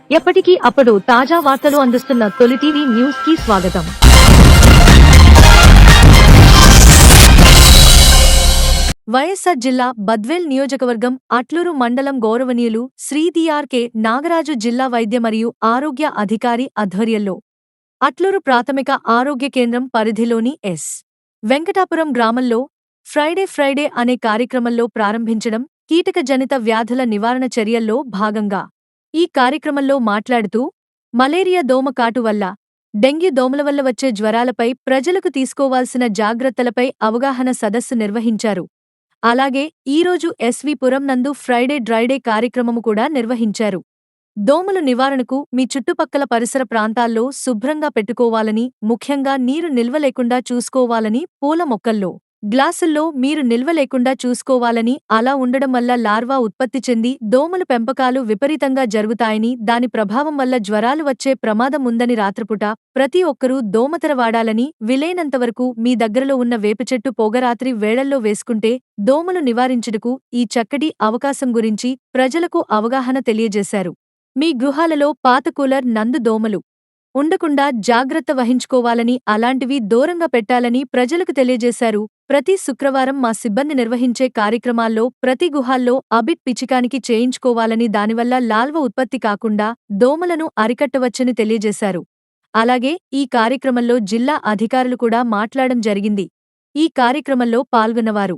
ఎప్పటికీ అప్పుడు తాజా వార్తలు అందిస్తున్న తొలి టీవీ న్యూస్ కి స్వాగతం. వైఎస్ఆర్ జిల్లా బద్వేల్ నియోజకవర్గం అట్లూరు మండలం గౌరవనీయులు శ్రీ డి.ఆర్.కె. నాగరాజు జిల్లా వైద్య మరియు ఆరోగ్య అధికారి ఆధ్వర్యంలో అట్లూరు ప్రాథమిక ఆరోగ్య కేంద్రం పరిధిలోని ఎస్. వెంకటాపురం గ్రామంలో ఫ్రైడే అనే కార్యక్రమంలో ప్రారంభించడం కీటక జనిత వ్యాధుల నివారణ చర్యల్లో భాగంగా ఈ కార్యక్రమంలో మాట్లాడుతూ మలేరియా దోమ కాటు వల్ల, డెంగ్యూ దోమల వల్ల వచ్చే జ్వరాలపై ప్రజలకు తీసుకోవాల్సిన జాగ్రత్తలపై అవగాహన సదస్సు నిర్వహించారు. అలాగే ఈరోజు ఎస్.వి. పురం నందు ఫ్రైడే డ్రైడే కార్యక్రమము కూడా నిర్వహించారు. దోమలు నివారణకు మీ చుట్టుపక్కల పరిసర ప్రాంతాల్లో శుభ్రంగా పెట్టుకోవాలని, ముఖ్యంగా నీరు నిల్వ లేకుండా చూసుకోవాలని, పూల మొక్కల్లో గ్లాసుల్లో మీరు నిల్వ లేకుండా చూసుకోవాలని, అలా ఉండడం వల్ల లార్వా ఉత్పత్తి చెంది దోమలు పెంపకాలు విపరీతంగా జరుగుతాయని, దాని ప్రభావం వల్ల జ్వరాలు వచ్చే ప్రమాదం ఉందని, రాత్రిపూట ప్రతి ఒక్కరూ దోమతెర వాడాలని, వీలైనంతవరకు మీ దగ్గరలో ఉన్న వేపచెట్టు పొగరాత్రి వేళల్లో వేసుకుంటే దోమలు నివారించుటకు ఈ చక్కటి అవకాశం గురించి ప్రజలకు అవగాహన తెలియజేశారు. మీ గృహాలలో పాత కూలర్ నందు దోమలు ఉండకుండా జాగ్రత్త వహించుకోవాలని, అలాంటివి దూరంగా పెట్టాలని ప్రజలకు తెలియజేశారు. ప్రతి శుక్రవారం మా సిబ్బంది నిర్వహించే కార్యక్రమాల్లో ప్రతి గుహాల్లో అబిట్ పిచికానికి చేయించుకోవాలని, దానివల్ల లార్వ ఉత్పత్తి కాకుండా దోమలను అరికట్టవచ్చని తెలియజేశారు. అలాగే ఈ కార్యక్రమంలో జిల్లా అధికారులు కూడా మాట్లాడడం జరిగింది. ఈ కార్యక్రమంలో పాల్గొన్నవారు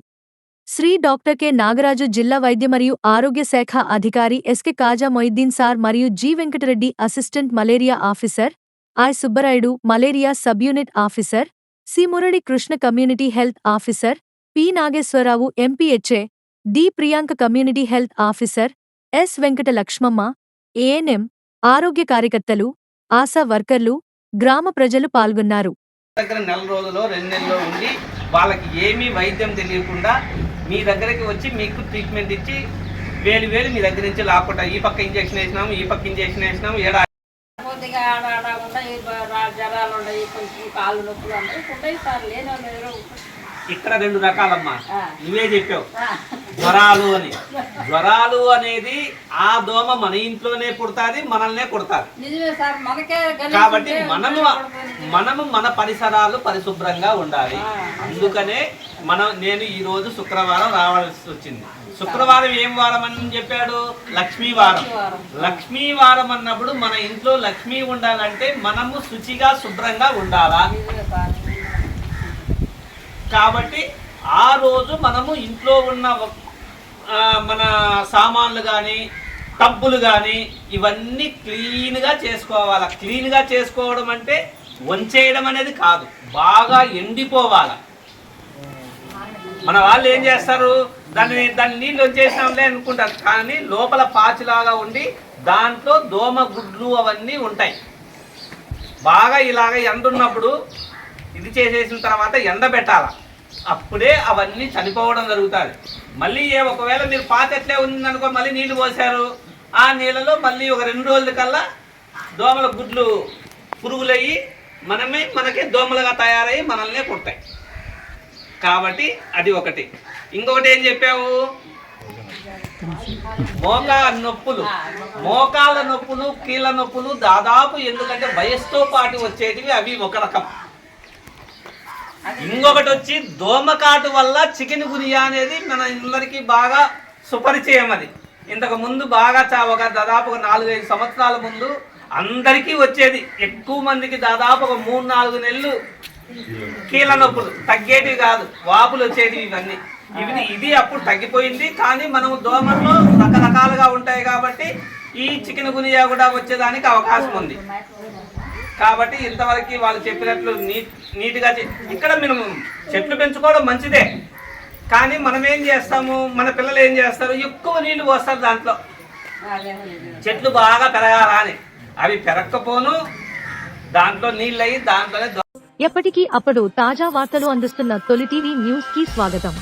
శ్రీ డాక్టర్ కె. నాగరాజు జిల్లా వైద్య మరియు ఆరోగ్య శాఖ అధికారి, ఎస్.కె. కాజా మొయిద్దీన్ సార్ మరియు G. Venkatareddy assistant malaria officer, I. Subbarayudu malaria sub unit officer, C. Murali Krishna community health officer, P. Nageswararao MPHA, D. Priyanka community health officer, S. Venkata Lakshmamma, ANM, ఆరోగ్య కార్యకర్తలు, ఆశా వర్కర్లు, గ్రామ ప్రజలు పాల్గొన్నారు. దగ్గర నెల రోజులో 2 నెలల్లో ఉండి వాళ్ళకి ఏమీ వైద్యం తెలియకుండా మీ దగ్గరికి వచ్చి మీకు ట్రీట్మెంట్ ఇచ్చి వేలు మీ దగ్గర నుంచి లాక్కుండా ఈ పక్క ఇంజక్షన్ వేసినాము, ఈ పక్క ఇంజక్షన్ వేసినాము, కొద్దిగా జ్వరాలు ఉన్నాయి, కొంచెం కాళ్ళు నొప్పులు ఉంటాయి సార్. ఇక్కడ 2 రకాలమ్మా, నువ్వే చెప్పావు జ్వరాలు అనేది ఆ దోమ మన ఇంట్లోనే పుడతాది, మనల్నే కొడతాది. కాబట్టి మనము మన పరిసరాలు పరిశుభ్రంగా ఉండాలి. అందుకనే నేను ఈ రోజు శుక్రవారం రావాల్సి వచ్చింది. శుక్రవారం ఏం వారం అని చెప్పాడు? లక్ష్మీవారం అన్నప్పుడు మన ఇంట్లో లక్ష్మీ ఉండాలంటే మనము శుచిగా శుభ్రంగా ఉండాలా. కాబట్టి ఆ రోజు మనము ఇంట్లో ఉన్న మన సామాన్లు కానీ టబ్బులు కానీ ఇవన్నీ క్లీన్గా చేసుకోవాలి. క్లీన్గా చేసుకోవడం అంటే వంచేయడం అనేది కాదు, బాగా ఎండిపోవాలి. మన వాళ్ళు ఏం చేస్తారు, దాన్ని నీళ్ళు వచ్చేసినాంలే అనుకుంటారు, కానీ లోపల పాచిలాగా ఉండి దాంట్లో దోమ గుడ్లు అవన్నీ ఉంటాయి. బాగా ఇలాగ ఎండున్నప్పుడు ఇది చేసేసిన తర్వాత ఎండబెట్టాల, అప్పుడే అవన్నీ చనిపోవడం జరుగుతుంది. మళ్ళీ ఒకవేళ మీరు పాత ఎట్లే ఉందనుకో, మళ్ళీ నీళ్లు పోసారు, ఆ నీళ్ళలో మళ్ళీ ఒక 2 రోజుల కల్లా దోమల గుడ్లు పురుగులయ్యి మనకే దోమలుగా తయారయ్యి మనల్నే కుడతాయి. కాబట్టి అది ఒకటి. ఇంకొకటి ఏం చెప్పావు? మోకాళ్ళ నొప్పులు, కీళ్ళ నొప్పులు దాదాపు, ఎందుకంటే వయస్సుతో పాటు వచ్చేటివి, అవి ఒక రకం. ఇంకొకటి వచ్చి దోమకాటు వల్ల చికెన్ గునియా అనేది మన అందరికీ బాగా సుపరిచయం. అది ఇంతకు ముందు బాగా దాదాపు 4-5 సంవత్సరాల ముందు అందరికీ వచ్చేది. ఎక్కువ మందికి దాదాపు 3-4 నెలలు కీళ్ళ నొప్పులు తగ్గేటివి కాదు, వాపులు వచ్చేటివి. ఇది అప్పుడు తగ్గిపోయింది. కానీ మనం దోమల్లో రకరకాలుగా ఉంటాయి కాబట్టి ఈ చికెన్ గునియా కూడా వచ్చేదానికి అవకాశం ఉంది. కాబట్టి ఇంతవరకు వాళ్ళు చెప్పినట్లు నీట్గా ఇక్కడ మనం చెట్లు పెంచుకోవడం మంచిదే, కానీ మనం ఏం చేస్తాము, మన పిల్లలు ఏం చేస్తారు, ఎక్కువ నీళ్లు పోస్తారు దాంట్లో, చెట్లు బాగా పెరగాలని. అవి పెరగకపోను దాంట్లో నీళ్ళు అయ్యి దాంట్లోనే. ఎప్పటికీ అప్పుడు తాజా వార్తలు అందిస్తున్న తొలి టీవీ న్యూస్ కి స్వాగతం.